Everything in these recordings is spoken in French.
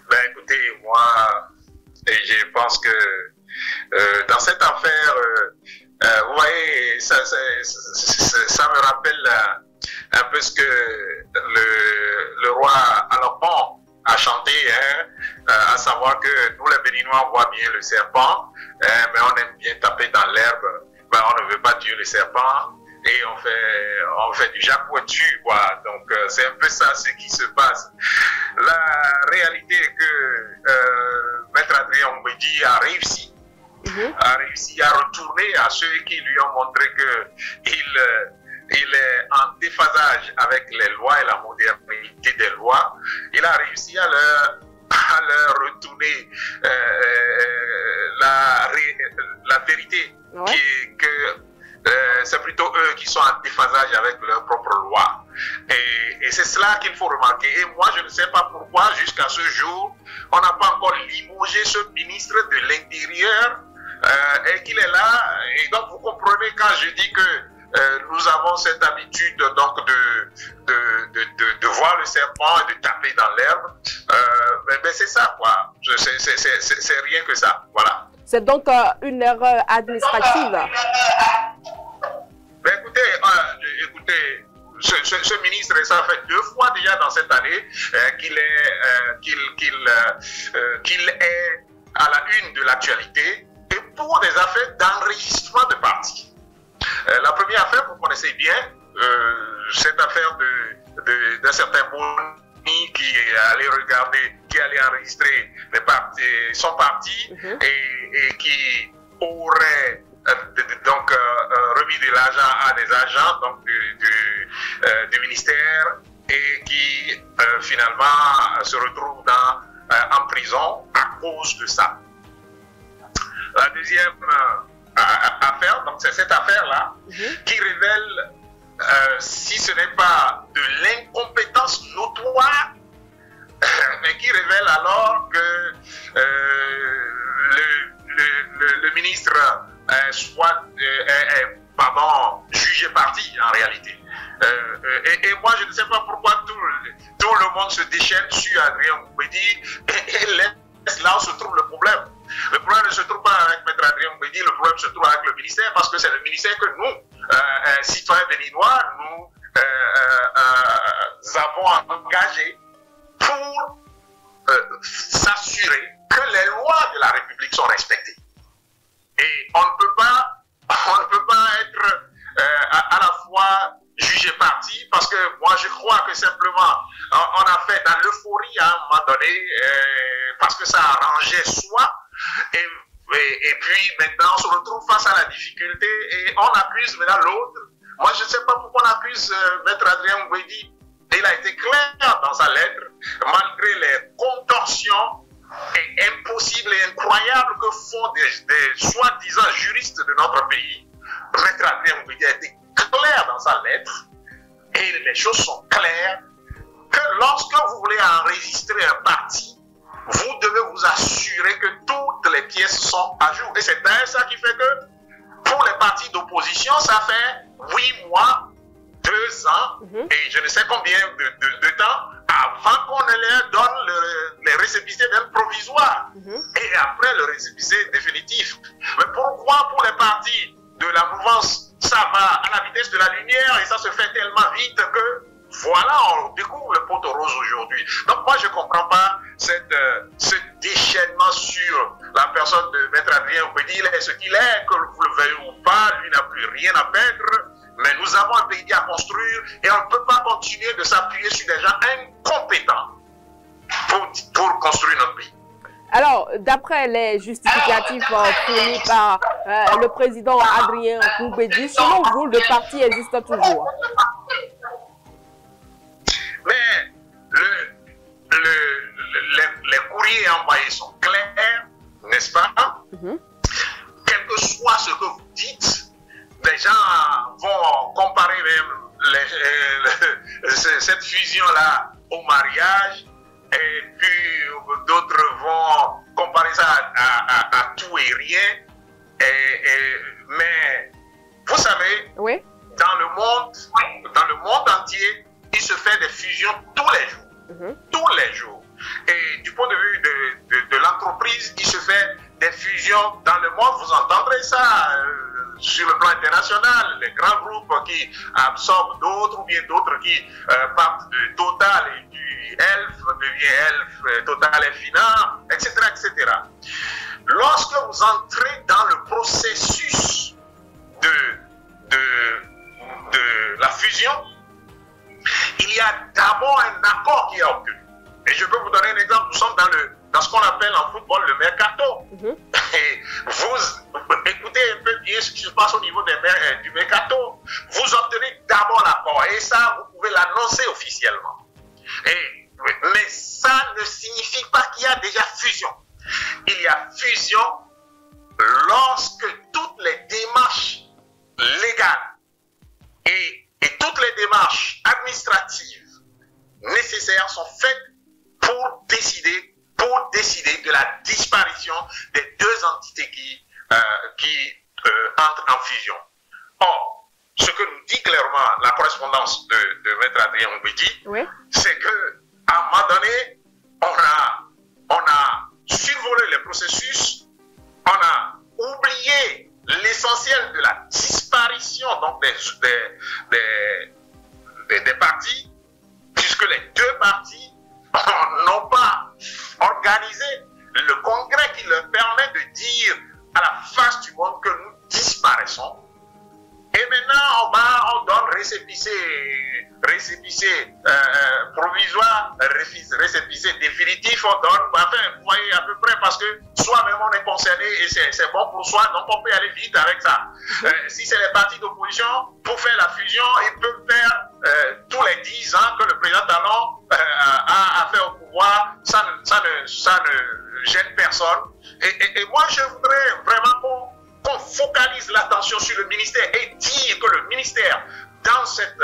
Ben écoutez, moi, je pense que dans cette affaire, vous voyez, ça me rappelle un peu ce que le roi Alapon a chanté, hein, à savoir que nous les Béninois voient bien le serpent, mais on aime bien taper dans l'herbe, ben, on ne veut pas tuer le serpent. Et on fait du jacouet-tu, quoi. Donc, c'est un peu ça ce qui se passe. La réalité est que Maître Adrien Mbedi a réussi à retourner à ceux qui lui ont montré qu'il est en déphasage avec les lois et la modernité des lois. Il a réussi à leur retourner la vérité, Ouais. que c'est plutôt eux qui sont en déphasage avec leurs propres lois. Et c'est cela qu'il faut remarquer. Et moi, je ne sais pas pourquoi, jusqu'à ce jour, on n'a pas encore limogé ce ministre de l'Intérieur et qu'il est là. Et donc, vous comprenez quand je dis que nous avons cette habitude donc de voir le serpent et de taper dans l'herbe. Ben c'est ça, quoi. C'est rien que ça. Voilà. C'est donc une erreur administrative. Ben écoutez, ce ministre, ça fait 2 fois déjà dans cette année qu'il est à la une de l'actualité et pour des affaires d'enregistrement de partis. La première affaire, vous connaissez bien, cette affaire d'un certain Boni qui allait regarder, qui allait enregistrer son parti et qui aurait donc remis de l'argent à des agents donc, du ministère et qui finalement se retrouve en prison à cause de ça. La deuxième affaire, donc c'est cette affaire-là qui révèle, si ce n'est pas de l'incompétence notoire, mais qui révèle alors que le ministre soit jugé parti en réalité. Et moi, je ne sais pas pourquoi tout le monde se déchaîne sur Adrien Mbedi et laisse là où se trouve le problème. Le problème ne se trouve pas avec Maître Adrien Mbedi, le problème se trouve avec le ministère parce que c'est le ministère que nous, citoyens béninois, nous avons engagé pour s'assurer que les lois de la République sont respectées. Et on ne peut pas être à la fois jugé parti parce que moi je crois que simplement on a fait dans l'euphorie à un moment donné parce que ça arrangeait soi et puis maintenant on se retrouve face à la difficulté et on accuse maintenant l'autre. Moi je ne sais pas pourquoi on accuse Maître Adrien Mbedi. Il a été clair dans sa lettre malgré les contorsions et impossible et incroyable que font des soi-disant juristes de notre pays. Maître Adrien Mbedi a été clair dans sa lettre et les choses sont claires que lorsque vous voulez enregistrer un parti, vous devez vous assurer que toutes les pièces sont à jour. Et c'est d'ailleurs ça qui fait que pour les partis d'opposition, ça fait 8 mois, 2 ans et je ne sais combien de temps avant qu'on ne leur donne les récépissés même provisoires et après le récépissé définitif. Mais pourquoi pour les partis de la mouvance, ça va à la vitesse de la lumière et ça se fait tellement vite que voilà, on découvre le pot rose aujourd'hui. Donc moi je ne comprends pas ce déchaînement sur la personne de Maître Adrien Mbedi. Il est ce qu'il est, que vous le veuillez ou pas, lui n'a plus rien à perdre. Mais nous avons un pays à construire et on ne peut pas continuer de s'appuyer sur des gens incompétents pour construire notre pays. Alors, d'après les justificatifs fournis par le président Adrien Mbedi, selon vous, le parti existe toujours? Mais les courriers envoyés sont clairs, n'est-ce pas? Quel que soit ce que vous dites, les gens vont comparer cette fusion-là au mariage et puis d'autres vont comparer ça à tout et rien. Mais vous savez, oui, dans le monde entier, il se fait des fusions tous les jours. Tous les jours. Et du point de vue de l'entreprise, il se fait des fusions dans le monde. Vous entendrez ça sur le plan international, les grands groupes qui absorbent d'autres ou bien d'autres qui partent de Total et du Elf devient Elf, Total et Fina, etc., etc. Lorsque vous entrez dans le processus de la fusion, il y a d'abord un accord qui est obtenu. Et je peux vous donner un exemple. Nous sommes dans ce qu'on appelle en football le mercato. Et vous écoutez un peu bien ce qui se passe au niveau du mercato. Vous obtenez d'abord l'accord. Et ça, vous pouvez l'annoncer officiellement. Mais ça ne signifie pas qu'il y a déjà fusion. Il y a fusion lorsque toutes les démarches légales et toutes les démarches administratives nécessaires sont faites pour décider de la disparition des deux entités qui entrent en fusion. Or, ce que nous dit clairement la correspondance de Maître Adrien Mbedi, oui, c'est qu'à un moment donné, on a survolé les processus, on a oublié l'essentiel de la disparition donc des partis, puisque les deux partis n'ont pas organisé le congrès qui leur permet de dire à la face du monde que nous disparaissons. Et maintenant, on donne récépissé provisoire, récépissé définitif, on donne, enfin, vous voyez à peu près, parce que soi-même on est concerné et c'est bon pour soi, donc on peut aller vite avec ça. Si c'est les partis d'opposition, pour faire la fusion, ils peuvent faire tous les 10 ans que le président Talon a fait au pouvoir, ça ne gêne personne. Et moi, je voudrais vraiment qu'on focalise l'attention sur le ministère et dire que le ministère, dans cette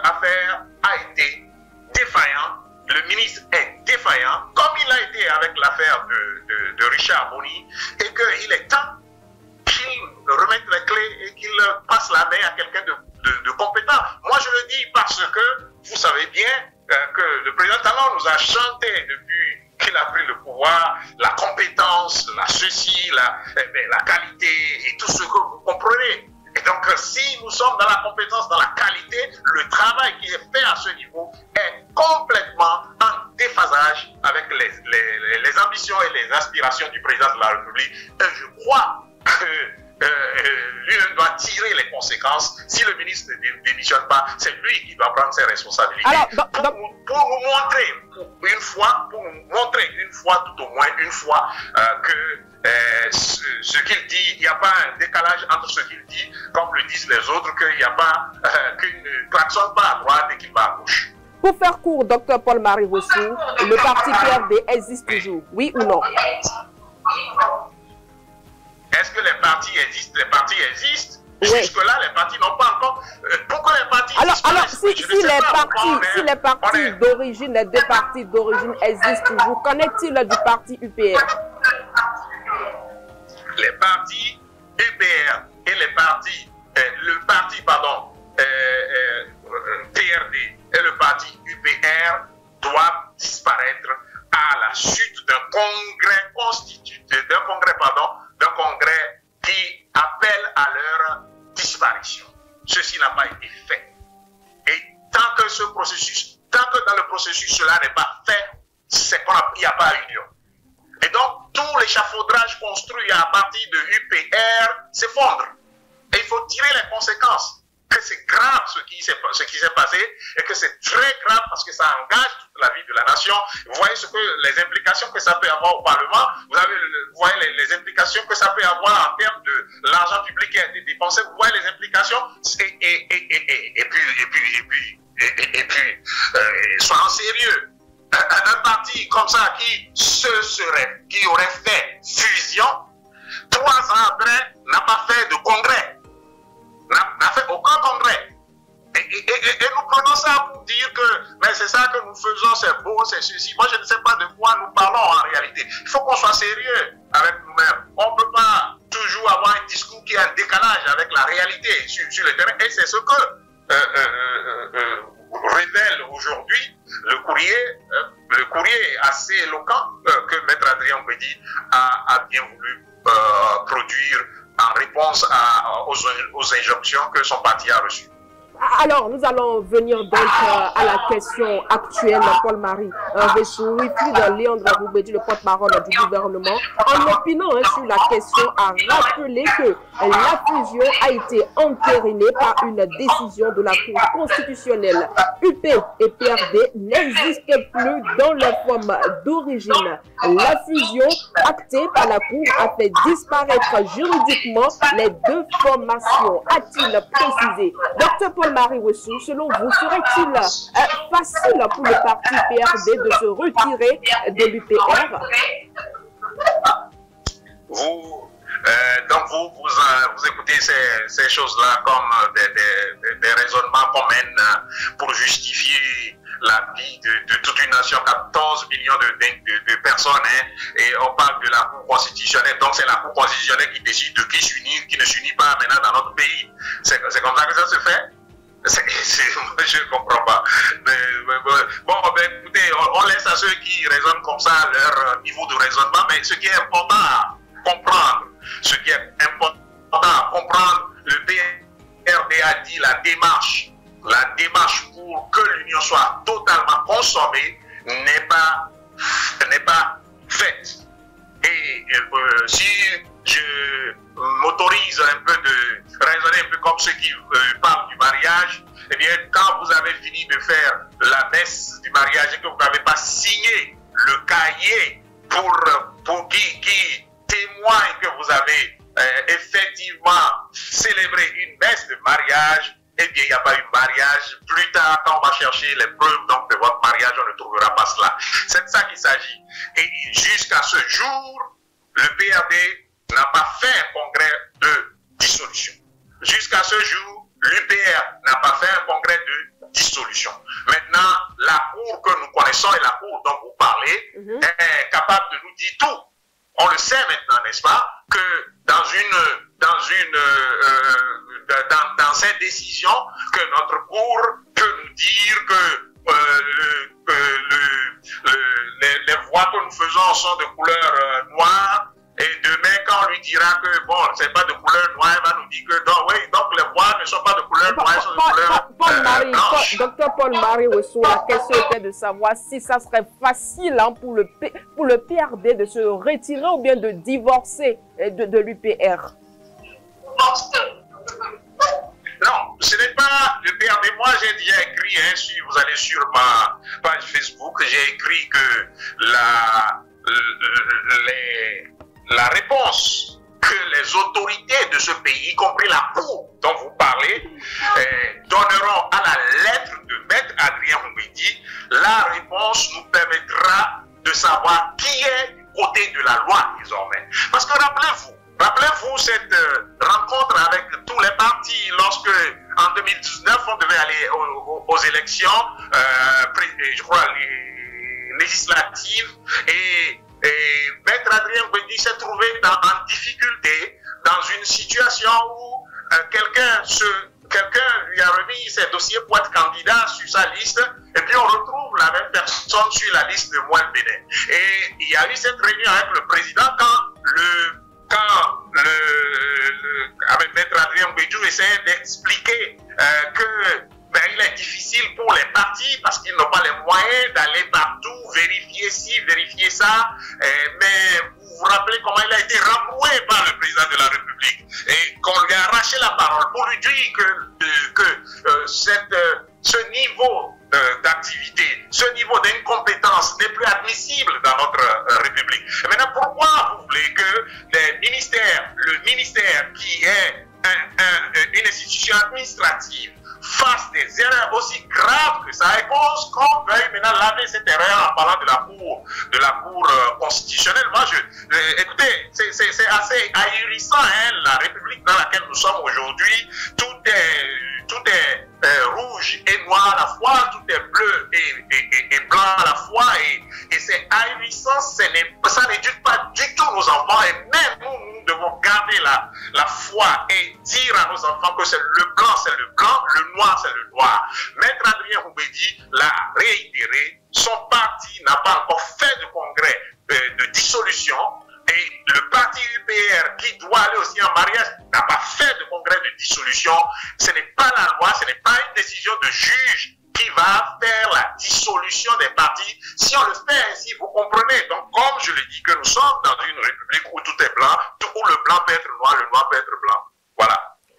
affaire, a été défaillant. Le ministre est défaillant, comme il a été avec l'affaire de Richard Boni, et qu'il est temps qu'il remette les clés et qu'il passe la main à quelqu'un de compétent. Moi, je le dis parce que vous savez bien que le président Talon nous a chanté depuis qu'il a pris le pouvoir, la compétence, la ceci, la qualité et tout ce que vous comprenez. Et donc, si nous sommes dans la compétence, dans la qualité, le travail qui est fait à ce niveau est complètement en déphasage avec les ambitions et les aspirations du président de la République. Et je crois que lui doit tirer les conséquences. Si le ministre ne démissionne pas, c'est lui qui doit prendre ses responsabilités. Alors, pour nous montrer une fois, tout au moins une fois, que ce qu'il dit, il n'y a pas un décalage entre ce qu'il dit, comme le disent les autres, qu'il n'y a pas, qu'il ne klaxonne pas à droite et qu'il va à gauche. Pour faire court, Dr Paul-Marie Rossou, le parti PRD existe toujours, oui ou non? Est-ce que les partis existent? Les partis existent. Oui. Jusque-là, les partis n'ont pas encore... Pourquoi les partis existent? Alors, si les partis d'origine, les deux partis d'origine existent toujours, qu'en est-il du parti UPR? Les partis UPR et le parti PRD et le parti UPR doivent disparaître à la suite d'un congrès d'un congrès qui appelle à leur disparition. Ceci n'a pas été fait. Et tant que dans le processus cela n'est pas fait, c'est qu'il n'y a pas union. Et donc, tout l'échafaudage construit à partir de UPR s'effondre. Et il faut tirer les conséquences. Que c'est grave ce qui s'est passé et que c'est très grave parce que ça engage toute la vie de la nation. Vous voyez les implications que ça peut avoir au Parlement. Vous voyez les implications que ça peut avoir en termes de l'argent public qui a été dépensé. Vous voyez les implications. Et puis, soyons sérieux. Un parti comme ça qui aurait fait fusion, 3 ans après, n'a pas fait de congrès. N'a fait aucun congrès. Et nous prenons ça pour dire que mais c'est ça que nous faisons, c'est beau, c'est ceci. Moi, je ne sais pas de quoi nous parlons en réalité. Il faut qu'on soit sérieux avec nous-mêmes. On ne peut pas toujours avoir un discours qui a un décalage avec la réalité sur le terrain. Et c'est ce que révèle aujourd'hui le courrier assez éloquent Mbedi a bien voulu produire en réponse aux injonctions que son parti a reçues. Alors, nous allons venir donc à la question actuelle, Paul-Marie Wessou. Wilfried Léandre Goumbédi, le porte-parole du gouvernement, en opinant sur la question, a rappelé que la fusion a été entérinée par une décision de la Cour constitutionnelle. UP et PRD n'existent plus dans leur forme d'origine. La fusion actée par la Cour a fait disparaître juridiquement les deux formations, a-t-il précisé. Dr Paul-Marie Wessou, selon vous, serait-il facile pour le parti PRD de se retirer de l'UPR? Donc vous écoutez ces choses-là comme des raisonnements qu'on mène pour justifier la vie de toute une nation, 14 millions de personnes, hein, et on parle de la Cour constitutionnelle. Donc c'est la Cour constitutionnelle qui décide de qui s'unit, qui ne s'unit pas maintenant dans notre pays. C'est comme ça que ça se fait. Je ne comprends pas. Bon, écoutez, on laisse à ceux qui raisonnent comme ça leur niveau de raisonnement, mais ce qui est important à comprendre, le PRD a dit la démarche pour que l'union soit totalement consommée n'est pas faite. Et si je m'autorise un peu de raisonner un peu comme ceux qui parlent du mariage, eh bien, quand vous avez fini de faire la messe du mariage et que vous n'avez pas signé le cahier pour qui témoigne que vous avez effectivement célébré une messe de mariage, eh bien, il n'y a pas eu de mariage. Plus tard, quand on va chercher les preuves donc, de votre mariage, on ne trouvera pas cela. C'est de ça qu'il s'agit. Et jusqu'à ce jour, le PRD n'a pas fait un congrès de dissolution. Jusqu'à ce jour, l'UPR n'a pas fait un congrès de dissolution. Maintenant, la Cour que nous connaissons et la Cour dont vous parlez est capable de nous dire tout. On le sait maintenant, n'est-ce pas, que dans cette décision, que notre Cour peut nous dire que les voix que nous faisons sont de couleur noire. Et demain, quand on lui dira que bon, c'est pas de couleur noire, il va nous dire que non, oui, donc les voix ne sont pas de couleur noire, elles sont de couleur blanche. Docteur Paul-Marie Wessou, la question était de savoir si ça serait facile pour le PRD de se retirer ou bien de divorcer de l'UPR. Non, ce n'est pas le PRD. Moi, j'ai déjà écrit, si vous allez sur ma page Facebook, j'ai écrit que la réponse que les autorités de ce pays, y compris la Cour dont vous parlez, donneront à la lettre de Maître Adrien Goumbédi, la réponse nous permettra de savoir qui est du côté de la loi désormais. Parce que rappelez-vous cette rencontre avec tous les partis lorsque en 2019 on devait aller aux élections, je crois législatives, et Maître Adrien Goumbédi s'est trouvé en difficulté dans une situation où quelqu'un lui a remis ses dossiers pour être candidat sur sa liste, et puis on retrouve la même personne sur la liste de Moelle Bénin. Et il y a eu cette réunion avec le président avec Maître Adrien Goumbédi essayait d'expliquer que il est difficile pour les partis parce qu'ils n'ont pas les moyens d'aller partout, vérifier ci, vérifier ça. Mais vous vous rappelez comment il a été remboué par le président de la République et qu'on lui a arraché la parole pour lui dire que ce niveau d'activité, ce niveau d'incompétence n'est plus admissible dans notre République. Et maintenant, pourquoi vous voulez que le ministère qui est une institution administrative fasse des erreurs aussi graves que ça et qu'on veuille maintenant laver cette erreur en parlant de la Cour constitutionnelle? Moi, écoutez, c'est assez ahurissant, la République dans laquelle nous sommes aujourd'hui. Tout est rouge et noir à la fois, tout est bleu et blanc à la fois, et c'est ahurissant. Ça n'éduque pas du tout nos enfants, et même nous devons garder la foi et dire à nos enfants que c'est le blanc, c'est le blanc, le noir, c'est le noir. Maître Adrien Goumbédi l'a réitéré, son parti n'a pas encore fait de congrès de dissolution. Et le parti UPR qui doit aller aussi en mariage n'a pas fait de congrès de dissolution. Ce n'est pas la loi, ce n'est pas une décision de juge qui va faire la dissolution des partis. Si on le fait ainsi, vous comprenez. Donc, comme je le dis, que nous sommes dans une république où tout est blanc, où le blanc peut être noir, le noir peut être blanc. Voilà.